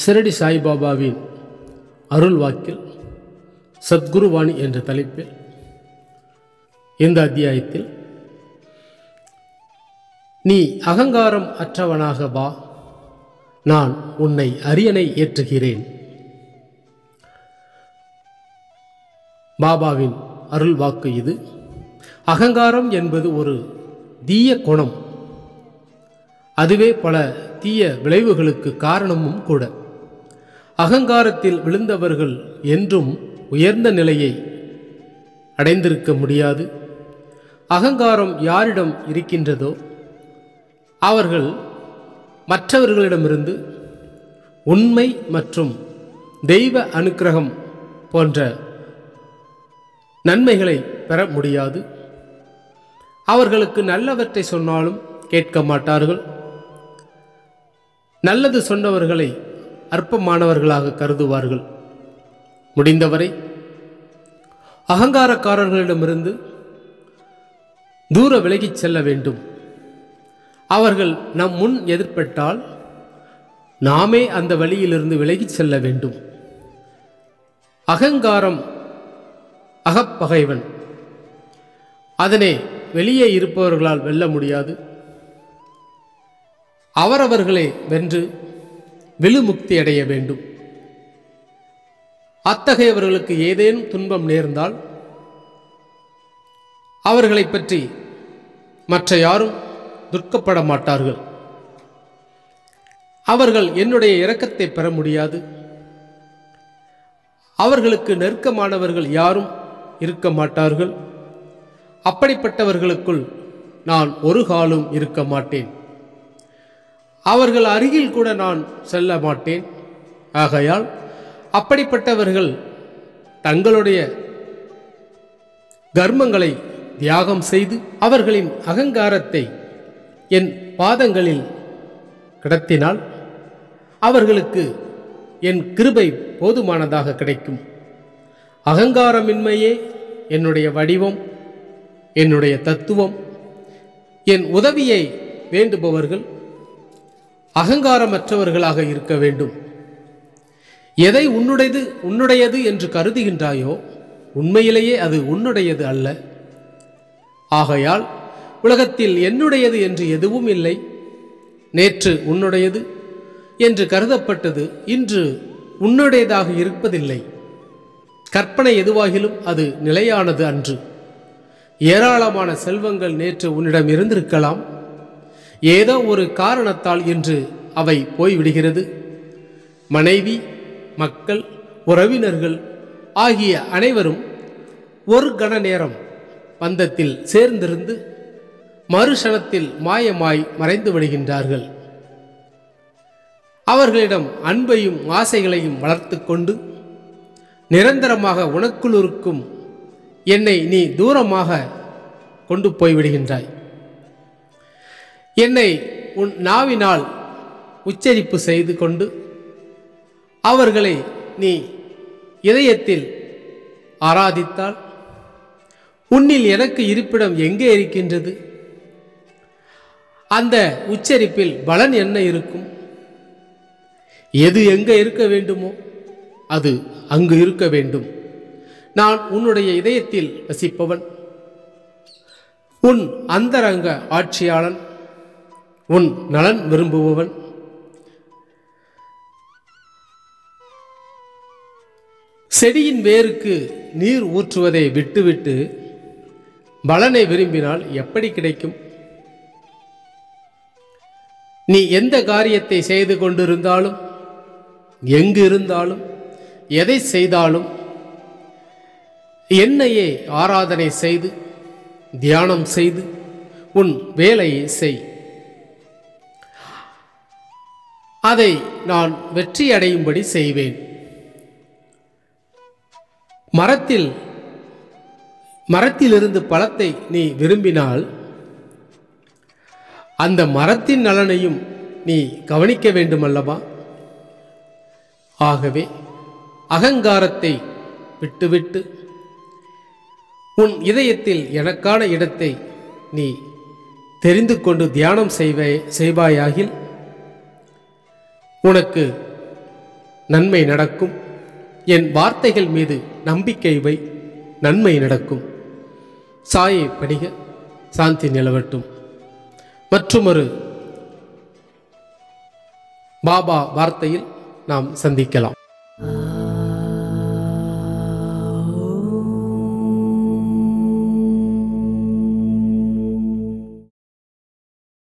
ஷிரடி சாய்பாபாவின் அருள் வாக்கில் சத்குருவாணி என்ற தலைப்பில் இந்த அத்தியாயத்தில் நீ அகங்காரம் அற்றவனாக வா, நான் உன்னை அரியணை ஏற்றுகிறேன். பாபாவின் அருள் வாக்கு இது. அகங்காரம் என்பது ஒரு தீய குணம். அதுவே பல தீய விளைவுகளுக்கு காரணமும் கூட. அகங்காரத்தில் விழுந்தவர்கள் என்றும் உயர்ந்த நிலையை அடைந்திருக்க முடியாது. அகங்காரம் யாரிடம் இருக்கின்றதோ அவர்கள் மற்றவர்களிடமிருந்து உண்மை மற்றும் தெய்வ அனுக்கிரகம் போன்ற நன்மைகளை பெற முடியாது. அவர்களுக்கு நல்லவற்றை சொன்னாலும் கேட்க மாட்டார்கள். நல்லது சொன்னவர்களை அற்பமானவர்களாக கருதுவார்கள். முடிந்தவரை அகங்காரக்காரர்களிடமிருந்து தூர விலகிச் செல்ல வேண்டும். அவர்கள் நம் முன் எதிர்பட்டால் நாமே அந்த வழியிலிருந்து விலகிச் செல்ல வேண்டும். அகங்காரம் அகப்பகைவன். அதனை வெளியே இருப்பவர்களால் வெல்ல முடியாது. அவரவர்களை வென்று விழுமுக்தி அடைய வேண்டும். அத்தகையவர்களுக்கு ஏதேனும் துன்பம் நேர்ந்தால் அவர்களை பற்றி மற்ற யாரும் துக்கப்பட மாட்டார்கள். அவர்கள் என்னுடைய இரக்கத்தை பெற முடியாது. அவர்களுக்கு நெருக்கமானவர்கள் யாரும் இருக்க மாட்டார்கள். அப்படிப்பட்டவர்களுக்குள் நான் ஒரு காலும் இருக்க மாட்டேன். அவர்கள் அருகில் கூட நான் செல்ல மாட்டேன். ஆகையால் அப்படிப்பட்டவர்கள் தங்களுடைய கர்மங்களை தியாகம் செய்து அவர்களின் அகங்காரத்தை என் பாதங்களில் கிடத்தினால் அவர்களுக்கு என் கிருபை போதுமானதாக கிடைக்கும். அகங்காரமின்மையே என்னுடைய வடிவம், என்னுடைய தத்துவம். என் உதவியை வேண்டுபவர்கள் அகங்காரமற்றவர்களாக இருக்க வேண்டும். எதை உன்னுடையது என்று கருதுகின்றாயோ உண்மையிலேயே அது உன்னுடையது அல்ல. ஆகையால் உலகத்தில் என்னுடையது என்று எதுவும் இல்லை. நேற்று உன்னுடையது என்று கருதப்பட்டது இன்று உன்னுடையதாக இருப்பதில்லை. கற்பனை எதுவாகிலும் அது நிலையானது அன்று. ஏராளமான செல்வங்கள் நேற்று உன்னிடம் இருந்திருக்கலாம். ஏதோ ஒரு காரணத்தால் இன்று அவை போய்விடுகிறது. மனைவி, மக்கள், உறவினர்கள் ஆகிய அனைவரும் ஒரு கண நேரம் பந்தத்தில் சேர்ந்திருந்து மறுஷணத்தில் மாயமாய் மறைந்து விடுகின்றார்கள். அவர்களிடம் அன்பையும் ஆசைகளையும் வளர்த்து கொண்டு நிரந்தரமாக உனக்குள் இருக்கும் என்னை நீ தூரமாக கொண்டு போய்விடுகின்றாய். என்னை உன் நாவினால் உச்சரிப்பு செய்து கொண்டு அவர்களை நீ இதயத்தில் ஆராதித்தால் உன்னில் எனக்கு இருப்பிடம் எங்கே இருக்கின்றது? அந்த உச்சரிப்பில் பலன் என்ன இருக்கும்? எது எங்கே இருக்க வேண்டுமோ அது அங்கு இருக்க வேண்டும். நான் உன்னுடைய இதயத்தில் வசிப்பவன், உன் அந்தரங்க ஆட்சியாளன், உன் நலன் விரும்புபவன். செடியின் வேருக்கு நீர் ஊற்றுவதை விட்டுவிட்டு பலனை விரும்பினால் எப்படி கிடைக்கும்? நீ எந்த காரியத்தை செய்து கொண்டிருந்தாலும், எங்கு இருந்தாலும், எதை செய்தாலும் என்னையே ஆராதனை செய்து தியானம் செய்து உன் வேலையை செய். அதை நான் வெற்றி அடையும்படி செய்வேன். மரத்திலிருந்து பழத்தை நீ விரும்பினால் அந்த மரத்தின் நலனையும் நீ கவனிக்க வேண்டுமல்லவா? ஆகவே அகங்காரத்தை விட்டுவிட்டு உன் இதயத்தில் எனக்கான இடத்தை நீ தெரிந்து கொண்டு தியானம் செய்வாயாகில் உனக்கு நன்மை நடக்கும். என் வார்த்தைகள் மீது நம்பிக்கை வை, நன்மை நடக்கும். சாயை படிக, சாந்தி நிலவட்டும். மற்றுமொரு பாபா வார்த்தையில் நாம் சந்திக்கலாம்.